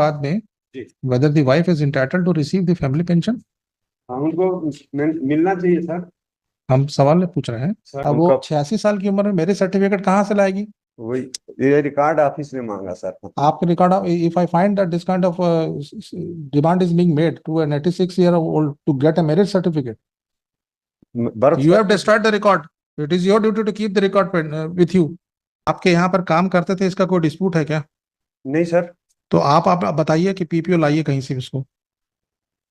बाद में जी whether the wife is entitled to receive the family pension? हाँ, उनको मिलना चाहिए सर। हम सवाल पूछ रहे हैं। सर अब वो उनका 86 साल की उम्र में मेरिज सर्टिफिकेट कहाँ से लाएगी? वही ये रिकॉर्ड ऑफिस ने मांगा सर। आपके record, if I find that this kind of demand is being made to an 86-year-old to get a marriage certificate, you have destroyed the record. It is your duty to keep the record with you. आपके यहाँ पर काम करते थे, इसका कोई dispute है क्या? नहीं सर। तो आप बताइए कि पीपीओ लाइए कहीं से इसको।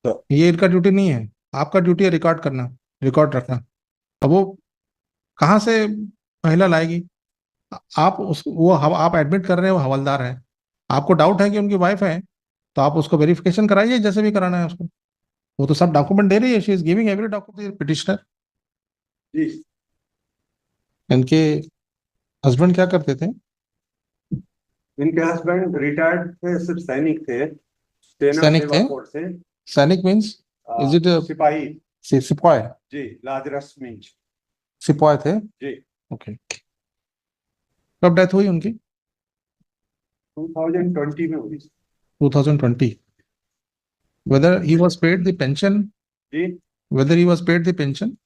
तो ये इनका ड्यूटी नहीं है, आपका ड्यूटी है रिकॉर्ड करना, रिकॉर्ड रखना। अब वो कहाँ से महिला लाएगी? आप एडमिट कर रहे हैं वो हवलदार है, आपको डाउट है कि उनकी वाइफ है, तो आप उसको वेरिफिकेशन कराइए जैसे भी कराना है उसको। वो तो सब डॉक्यूमेंट दे रही है, she is giving every document petitioner. जी इनके हस्बैंड क्या करते थे? इनके हस्बैंड रिटायर्ड थे, सिर्फ सैनिक थे, सेना सैनिक सेवा थे? कोर से। सैनिक मीन्स इज इट सिपाही। सिपाही? जी लाजरस मीन्स सिपाही थे? जी। ओके। कब डेथ हुई उनकी? 2020 में हुई। 2020। whether he was paid the pension? Ji Whether he was paid the pension?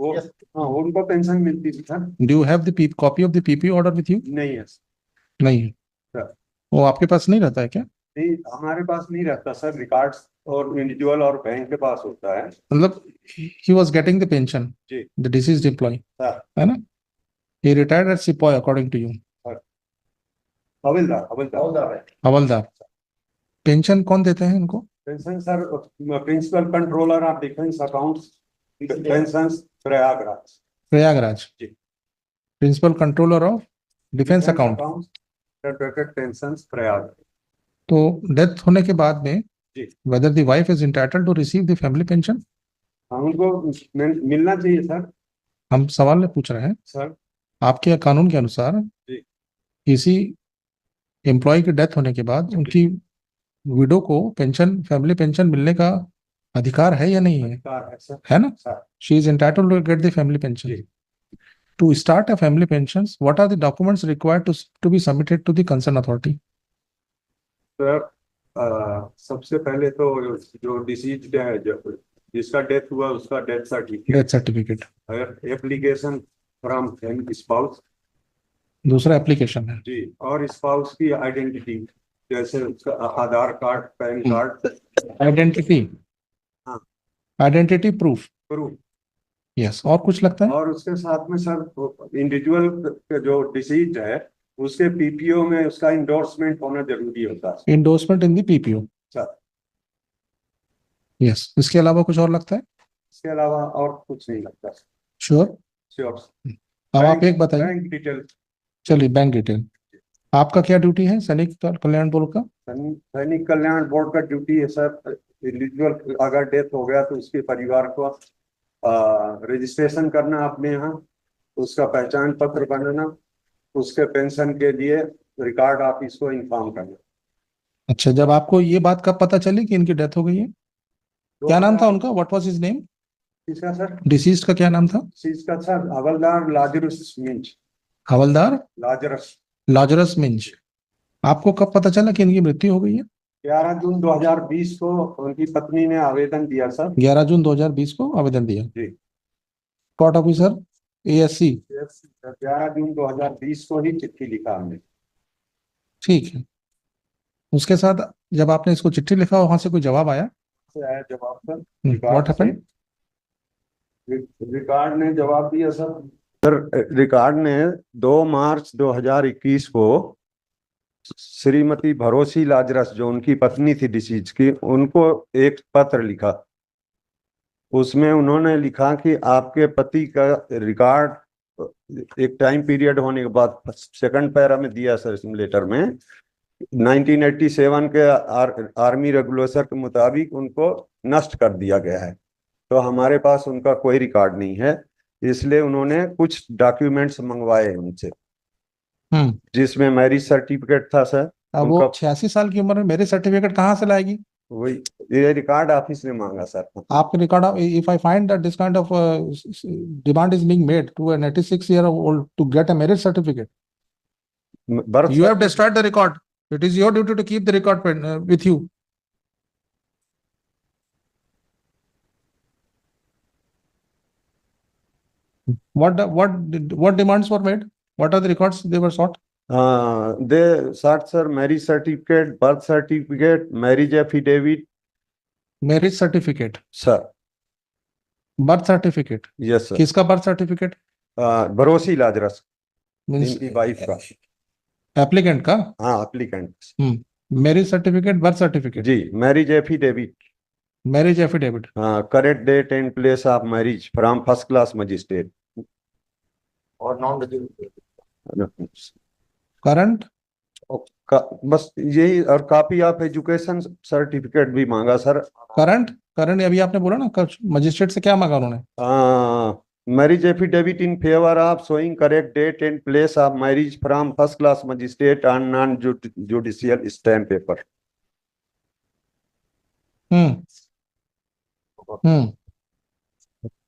वो हाँ उनको पेंशन मिलती थी sir. Do you have the copy of the PPO order with you? नहीं है नहीं है सर। वो आपके पास नहीं रहता है क्या? नहीं हमारे पास नहीं रहता सर, रिकॉर्ड्स और इंडिविजुअल और बैंक के पास होता है। मतलब he was getting the pension, जी the deceased employee, सर। है ना? He retired as सिपाही according to you. हवलदार हवलदार हवलदार। पेंशन कौन देते हैं इनको? Pension sir principal controller of defence accounts pension Prayagraj. Prayagraj. जी principal controller of defence account. Pension Prayagraj. तो डेथ होने के बाद में जी whether the wife is entitled to receive the family pension? हाँ, उनको मिलना चाहिए सर। हम सवाल पूछ रहे हैं। सर आपके कानून के अनुसार जी किसी एम्प्लॉय की डेथ होने के बाद उनकी विडो को पेंशन, फैमिली पेंशन मिलने का अधिकार है या नहीं है? अधिकार है सर। है ना? Sir she is entitled to get the family pension. जी to start a family pension, what are the documents required to be submitted to the concern authority? Sir सबसे पहले तो जो डिसीज्ड है, जो जिसका डेथ हुआ उसका death certificate, application from spouse. दूसरा एप्लीकेशन है जी, और स्पाउस की आइडेंटिटी, जैसे उसका आधार कार्ड, पैन कार्ड, आइडेंटिटी। हाँ आइडेंटिटी प्रूफ। प्रूफ। यस। और कुछ लगता है? और उसके साथ में सर इंडिविजुअल जो डिसीज्ड है उसके पीपीओ में उसका इंडोर्समेंट होना जरूरी होता है। Endorsement in the PPO. Sir yes. इसके अलावा कुछ और लगता है? इसके अलावा और कुछ नहीं लगता। श्योर? श्योर। अब आप एक बताइए। Bank detail. चलिए बैंक डिटेल। आपका क्या ड्यूटी है सैनिक कल्याण बोर्ड का? सैनिक कल्याण बोर्ड का ड्यूटी है सर, इंडिविजुअल अगर डेथ हो गया तो उसके परिवार को रजिस्ट्रेशन करना अपने यहाँ, उसका पहचान पत्र बनाना, उसके पेंशन के लिए रिकॉर्ड ऑफिस को इन्फॉर्म करना। अच्छा, जब आपको ये बात कब पता चली कि इनकी डेथ हो गई है? क्या नाम था उनका? What was his name? किसका सर? डिसीज्ड का क्या नाम था? डिसीज्ड का सर हवलदार लाजरस मिंज। हवलदार लाजरस लाजरस मिंज। आपको कब पता चला कि इनकी मृत्यु हो गई है? 11 जून 2020 को उनकी पत्नी ने आवेदन दिया सर। 11 जून 2020 को आवेदन दिया। जी। Court officer ASC। 11 जून 2020 को ही चिट्ठी लिखा हमने। ठीक है। उसके साथ जब आपने इसको चिट्ठी लिखा, वहां से कोई जवाब आया? आया जवाब सर। What happened? रिकॉर्ड ने जवाब दिया सर रिकॉर्ड ने 2 मार्च 2021 को श्रीमती भरोसी लाजरस, जो उनकी पत्नी थी डिसीज की, उनको एक पत्र लिखा। उसमें उन्होंने लिखा कि आपके पति का रिकॉर्ड एक टाइम पीरियड होने के बाद, सेकंड पैरा में दिया सर इस लेटर में, 1987 के आर्मी रेगुलेशन के मुताबिक उनको नष्ट कर दिया गया है। तो हमारे पास उनका कोई रिकॉर्ड नहीं है, इसलिए उन्होंने कुछ डॉक्यूमेंट्स मंगवाए उनसे, जिसमें मैरिज सर्टिफिकेट था सर। अब वो 86 साल की उम्र में मैरिज सर्टिफिकेट कहाँ से लाएगी? वही ये रिकॉर्ड ऑफिस ने मांगा सर। आपके record, if I find that this kind of demand is being made to an 86-year-old to get a marriage certificate, you have destroyed the record. It is your duty to keep the record with you. What demands were made? What are the records they were sought? They sought, sir, marriage certificate, birth certificate, marriage affidavit, Marriage certificate, sir. birth certificate. Yes, sir. किसका birth certificate? Bharosi Lazarus, Means इनकी wife का। applicant का? हाँ, applicant। Marriage certificate, birth certificate. Ji, marriage affidavit। Marriage affidavit. Correct date and place of marriage from first class magistrate। और Current? बस यही, और copy of education certificate भी मांगा सर। करंट अभी आपने बोला ना, मजिस्ट्रेट से क्या मांगा उन्होंने? Marriage affidavit in favour of showing correct date and place of marriage from first class magistrate on non judicial stamp paper.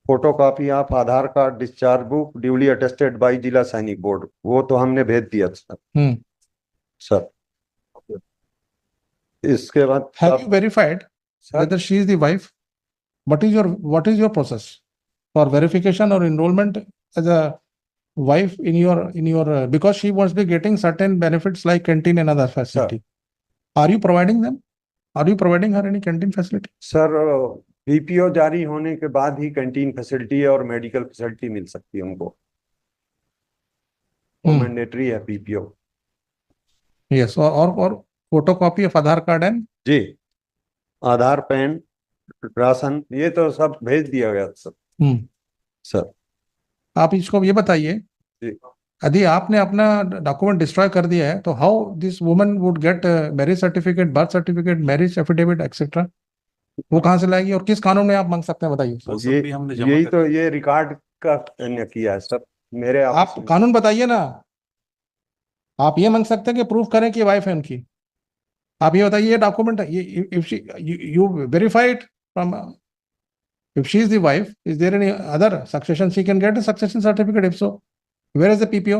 Photo copy of Aadhaar card, discharge book duly attested by Zila Sainik board, वो तो हमने भेज दिया sir. इसके बाद have you verified whether she is the wife? What is your process for verification or enrollment as a wife in your because she must be getting certain benefits like canteen and other facility. Are you providing them? Are you providing her any canteen facility? Sir, BPO जारी होने के बाद ही canteen facility और medical facility मिल सकती है उनको। मैंडेटरी है बीपीओ। Yes, और photocopy of Aadhaar card and जी, आधार, पैन, राशन, ये तो सब भेज दिया गया सर। सर, आप इसको ये बताइए, यदि आपने अपना डॉक्यूमेंट डिस्ट्रॉय कर दिया है तो how this woman would get marriage certificate, birth certificate, marriage affidavit etcetera? वो कहाँ से लाएगी और किस कानून में आप मांग सकते हैं, बताइए। यही तो ये रिकॉर्ड का किया है सर मेरे। आप कानून बताइए ना। आप ये मांग सकते हैं कि प्रूफ करें कि वाइफ है उनकी। आप ये बताइए, ये document you verified from, if she is the wife, is there any other succession she can get a succession certificate? If so, where is the PPO?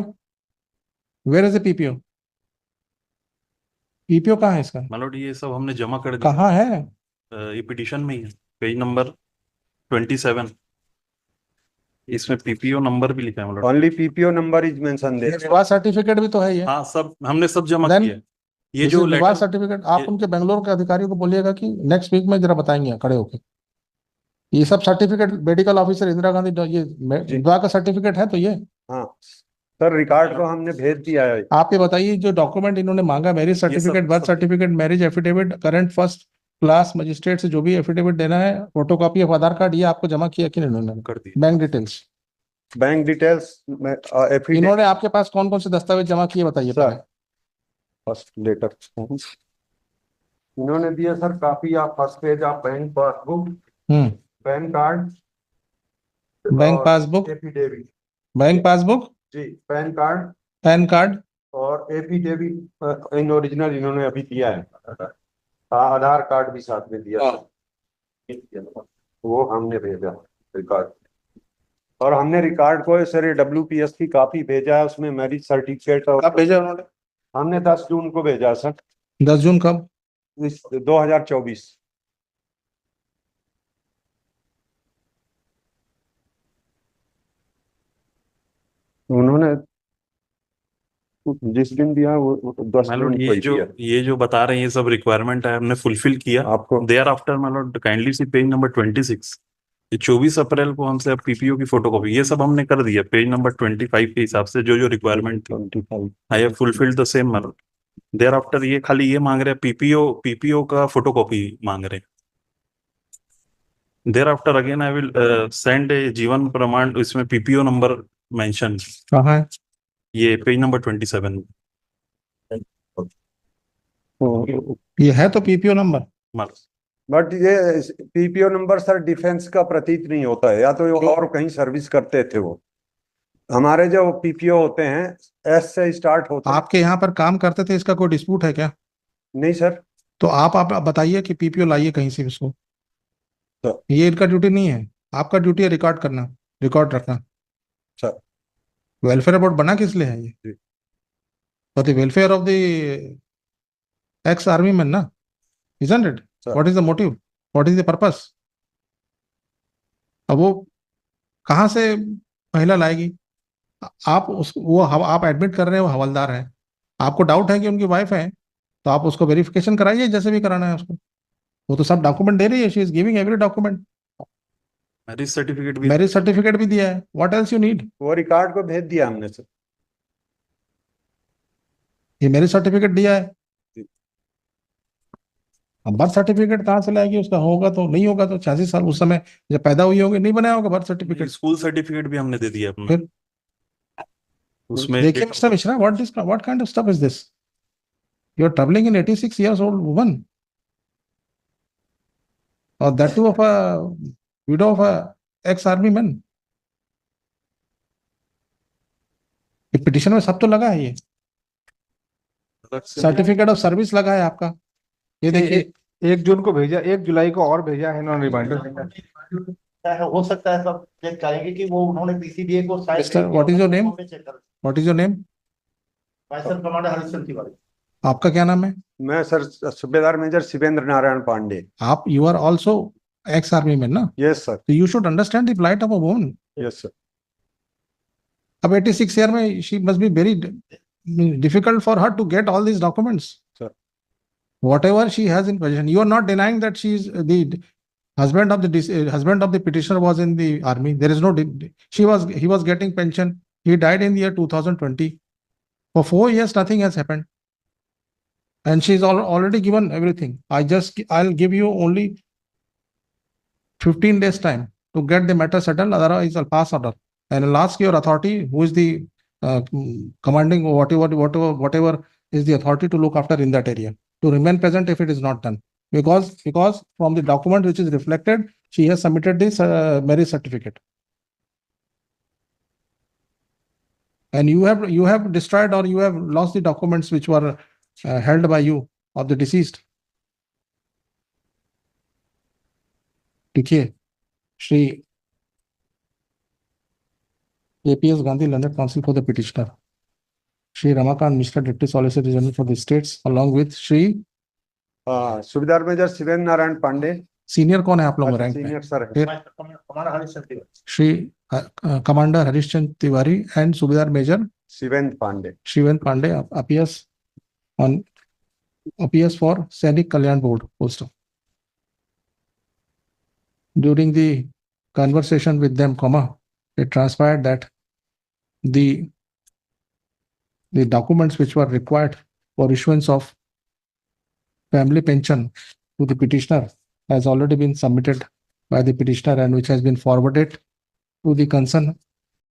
Where is the PPO? PPO कहाँ है इसका? मतलब ये सब हमने जमा कर दिया। कहाँ है? ये पिटीशन में ही है, पेज नंबर 27। इसमें पीपीओ नंबर भी लिखा है। मतलब only PPO number is mention there. विवाह सर्टिफिकेट भी तो है ये। हाँ, सब हमने सब जमा Then, किया है। ये जो विवाह लेटर, सर्टिफिकेट आप उनके बेंगलोर के अधिकारियों को बोलिएगा कि नेक्स्ट वीक में जरा बताएंगे खड़े होके। ये सब certificate medical officer Indira Gandhi, ये विवाह का सर्टिफिकेट है तो ये। हाँ सर, रिकॉर्ड को हमने भेज दिया है। आप ये बताइए, जो डॉक्यूमेंट इन्होंने मांगा, marriage certificate, birth certificate, marriage affidavit, current first class magistrate से जो भी एफिडेविट देना है, फोटोकॉपी ऑफ आधार कार्ड, ये आपको जमा किया कि नहीं इन्होंने? कर दिया। बैंक डिटेल्स इन्होंने आपके पास कौन कौन से दस्तावेज जमा किए, बताइए। फर्स्ट लेटर इन्होंने दिया sir, copy of first page of bank passbook, PAN card, bank passbook, affidavit, bank passbook जी, पैन कार्ड, पैन कार्ड और एफिडेविट इन ओरिजिनल इन्होंने अभी दिया है। आधार कार्ड भी साथ में दिया, वो हमने भेजा रिकॉर्ड। और हमने रिकॉर्ड को सर WPS की कॉपी भेजा है, उसमें मैरिज सर्टिफिकेट। और कब भेजा उन्होंने? हमने 10 जून को भेजा सर। 10 जून कब? 2024। उन्होंने जिस दिन दिया वो 10 जून को ही दिया। ये जो बता रहे हैं ये सब रिक्वायरमेंट है, हमने फुलफिल किया आपको। देयर आफ्टर मतलब काइंडली सी पेज नंबर 26, ये 24 अप्रैल को हमसे अब पीपीओ की फोटोकॉपी ये सब हमने कर दिया। पेज नंबर 25 के हिसाब से जो जो रिक्वायरमेंट थी, I have fulfilled the same. मतलब देयर आफ्टर ये खाली ये मांग रहे हैं, पीपीओ का फोटोकॉपी मांग रहे हैं। Thereafter again I will send a Jeevan Pramaan, इसमें पीपीओ नंबर मेंशन कहाँ है? ये पेज नंबर 27। ये है तो पीपीओ नंबर। बट ये पीपीओ नंबर सर डिफेंस का प्रतीत नहीं होता है, या तो और कहीं सर्विस करते थे वो। हमारे जो पीपीओ होते हैं एस से स्टार्ट होते हैं। आपके यहाँ पर काम करते थे, इसका कोई डिस्प्यूट है क्या? नहीं सर। तो आप बताइए कि पीपीओ लाइए कहीं से इसको। तो ये इनका ड्यूटी नहीं है, आपका ड्यूटी है रिकॉर्ड करना, रिकॉर्ड रखना। सर वेलफेयर बोर्ड बना किस लिए है? ये for the welfare of the ex-army man, na? Isn't it? Sir. What is the motive? What is the purpose? अब वो कहाँ से महिला लाएगी? आप आप एडमिट कर रहे हैं वो हवलदार है, आपको डाउट है कि उनकी वाइफ है, तो आप उसको वेरिफिकेशन कराइए जैसे भी कराना है उसको। वो तो सब डॉक्यूमेंट दे रही है, she is giving every document, marriage certificate भी मैरिज सर्टिफिकेट भी दिया है, व्हाट एल्स यू नीड? वो रिकॉर्ड को भेज दिया हमने सर। ये मैरिज सर्टिफिकेट दिया है, अब बर्थ सर्टिफिकेट कहाँ से लाएगी? उसका होगा तो नहीं होगा तो 86 साल उस समय जब पैदा हुई होगी नहीं बनाया होगा बर्थ सर्टिफिकेट। स्कूल सर्टिफिकेट भी हमने दे दिया अपना, फिर उसमें देखिए mister Mishra, what kind of stuff is this? You are troubling in 86 years old woman, or that too of a widow of a ex-army man. ये पिटिशन में सब तो लगा है, ये सर्टिफिकेट ऑफ सर्विस लगा है आपका, ये देखिए 1 जून को भेजा, 1 जुलाई को और भेजा है इन्होंने रिमाइंडर। हो सकता है सब चेक करेंगे कि वो उन्होंने पीसीबीए को शायद Mister, what is your name? What is your name? Sir commander Harishchandra Tiwari. आपका क्या नाम है? मैं सर सूबेदार मेजर शिवेंद्र नारायण पांडे। आप you are also ex-army man, ना? यस सर, तो you should understand the plight of a woman. Yes sir. अब 86 year में she must be very difficult for her to get all these documents. Sir. Whatever she has in possession, you are not denying that she is the husband of the petitioner was in the army. There is no he was getting pension. He died in the year 2020. For 4 years nothing has happened, and she is already given everything. I'll give you only 15 days time to get the matter settled, otherwise I'll pass order and I'll ask your authority, who is the commanding, whatever is the authority to look after in that area, to remain present if it is not done, because from the document which is reflected, she has submitted this marriage certificate, and you have destroyed or you have lost the documents which were held by you of the deceased. देखिए, Shri APS Gandhi, London Council for the petitioner, Shri Ramakant Mishra, Deputy Solicitor General for the states, along with Shri सूबेदार major Shivendra Narayan Pandey. Senior कौन है आप लोगों में rank में? Senior sir है। फिर commander Harishchandra Tiwari. Shri commander Harishchandra Tiwari and सूबेदार major Shivendra Pandey. Shivendra Pandey, appears for Sainik Kalyan Board post. During the conversation with them, it transpired that the documents which were required for issuance of family pension to the petitioner has already been submitted by the petitioner and which has been forwarded to the concerned